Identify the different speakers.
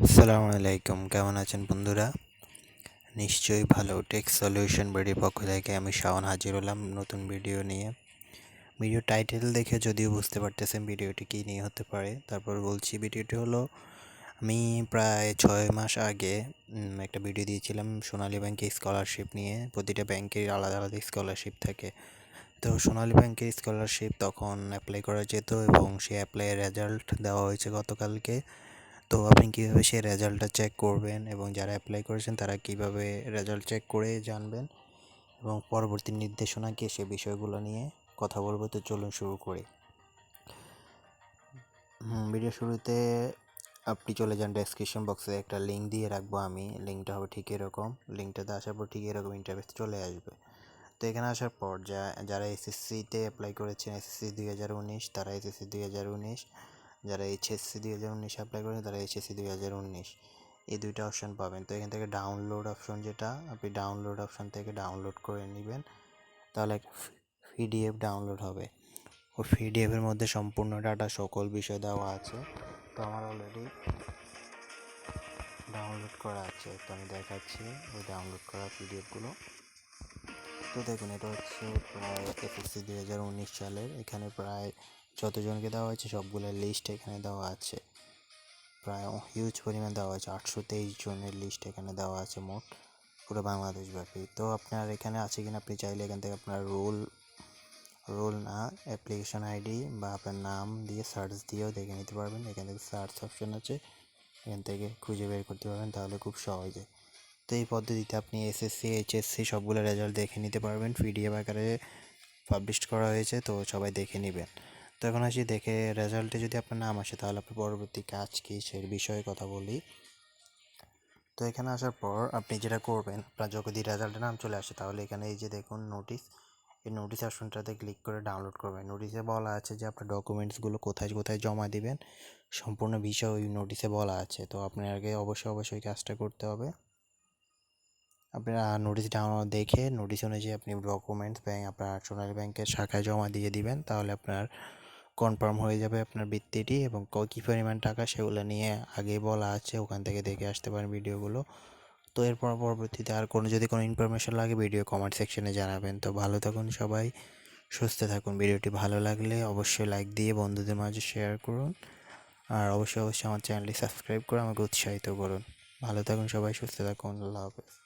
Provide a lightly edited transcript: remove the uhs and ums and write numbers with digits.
Speaker 1: আসসালামুআলাইকুম, কেমন আছেন বন্ধুরা? নিশ্চয়ই ভালো। টেক সলিউশন বাড়ির পক্ষ থেকে আমি শাওন হাজির হলাম নতুন ভিডিও নিয়ে। ভিডিও টাইটেল দেখে যদিও বুঝতে পারতেছেন ভিডিওটি কী নিয়ে হতে পারে, তারপর বলছি। ভিডিওটি হলো, আমি প্রায় 6 মাস আগে একটা ভিডিও দিয়েছিলাম সোনালী ব্যাংকে স্কলারশিপ নিয়ে। প্রতিটা ব্যাংকের আলাদা আলাদা স্কলারশিপ থাকে। তো সোনালী ব্যাংকের স্কলারশিপ তখন অ্যাপ্লাই করা যেত এবং সেই অ্যাপ্লাইয়ের রেজাল্ট দেওয়া হয়েছে গতকালকে। তো আপনি কীভাবে সেই রেজাল্টটা চেক করবেন এবং যারা অ্যাপ্লাই করেছেন তারা কীভাবে রেজাল্ট চেক করে জানবেন এবং পরবর্তী নির্দেশনা কী, সে বিষয়গুলো নিয়ে কথা বলবো। তো চলুন শুরু করি। ভিডিও শুরুতে আপনি চলে যান ডেসক্রিপশন বক্সে, একটা লিঙ্ক দিয়ে রাখবো আমি। লিঙ্কটা হবে ঠিক এরকম। লিঙ্কটাতে আসার পর ঠিক এরকম ইন্টারফেস চলে আসবে। তো এখানে আসার পর যারা এসএসসিতে অ্যাপ্লাই করেছেন, এসএসসি 2019, তারা এসএসসি 2019, যারা এইচএসসি 2019 অ্যাপ্লাই করেছেন তারা এইচএসসি 2019, এই দুইটা অপশান পাবেন। তো এখান থেকে ডাউনলোড অপশন, যেটা আপনি ডাউনলোড অপশান থেকে ডাউনলোড করে নেবেন, তাহলে পিডিএফ ডাউনলোড হবে। ও পিডিএফের মধ্যে সম্পূর্ণ ডাটা সকল বিষয় দেওয়া আছে। তো আমার অলরেডি ডাউনলোড করা আছে, তো আমি দেখাচ্ছি ওই ডাউনলোড করা পিডিএফগুলো। তো দেখুন, এটা হচ্ছে প্রায় এসএসসি 2019 সালের। এখানে প্রায় যতজনকে দেওয়া হয়েছে সবগুলোর লিস্ট এখানে দেওয়া আছে। প্রায় হিউজ পরিমাণ দেওয়া আছে, 823 জনের লিস্ট এখানে দেওয়া আছে মোট, পুরো বাংলাদেশব্যাপী। তো আপনার এখানে আছে কিনা আপনি চাইলে এখান থেকে আপনার রোল না, অ্যাপ্লিকেশন আইডি বা আপনার নাম দিয়ে সার্চ দিয়েও দেখে নিতে পারবেন। এখান থেকে সার্চ অপশন আছে, এখান থেকে খুঁজে বের করতে পারবেন, তাহলে খুব সহজে। তো এই পদ্ধতিতে আপনি এসএসসি এইচএসসি সবগুলো রেজাল্ট দেখে নিতে পারবেন। পিডিএফ আকারে পাবলিশ করা হয়েছে, তো সবাই দেখে নেবেন। তো এখন আসি, দেখে রেজাল্টে যদি আপনার নাম আসে তাহলে আপনার পরবর্তী কাজ কী সেই বিষয়ে কথা বলি। তো এখানে আসার পর আপনি যেটা করবেন, আপনার যদি রেজাল্টের নাম চলে আসে তাহলে এখানে এই যে দেখুন নোটিশ, এই নোটিশ অপশনটাতে ক্লিক করে ডাউনলোড করবেন। নোটিশে বলা আছে যে আপনার ডকুমেন্টসগুলো কোথায় কোথায় জমা দিবেন, সম্পূর্ণ বিষয় ওই নোটিশে বলা আছে। তো আপনার আগে অবশ্যই কাজটা করতে হবে। আপনার নোটিশ ডাউনলোড দেখে নোটিশ অনুযায়ী আপনি ডকুমেন্টস আপনার সোনালী ব্যাংকের শাখায় জমা দিয়ে দিবেন, তাহলে আপনার কনফার্ম হয়ে যাবে আপনার বৃত্তিটি। এবং কী পরিমাণ টাকা সেগুলো নিয়ে আগেই বলা আছে, ওখান থেকে দেখে আসতে পারেন ভিডিওগুলো। তো এরপর পরবর্তীতে আর যদি কোনো ইনফরমেশন লাগে ভিডিও কমেন্ট সেকশনে জানাবেন। তো ভালো থাকুন সবাই, সুস্থ থাকুন। ভিডিওটি ভালো লাগলে অবশ্যই লাইক দিয়ে বন্ধুদের মাঝে শেয়ার করুন, আর অবশ্যই আমার চ্যানেলটি সাবস্ক্রাইব করে আমাকে উৎসাহিত করুন। ভালো থাকুন সবাই, সুস্থ থাকুন। আল্লাহ হাফেজ।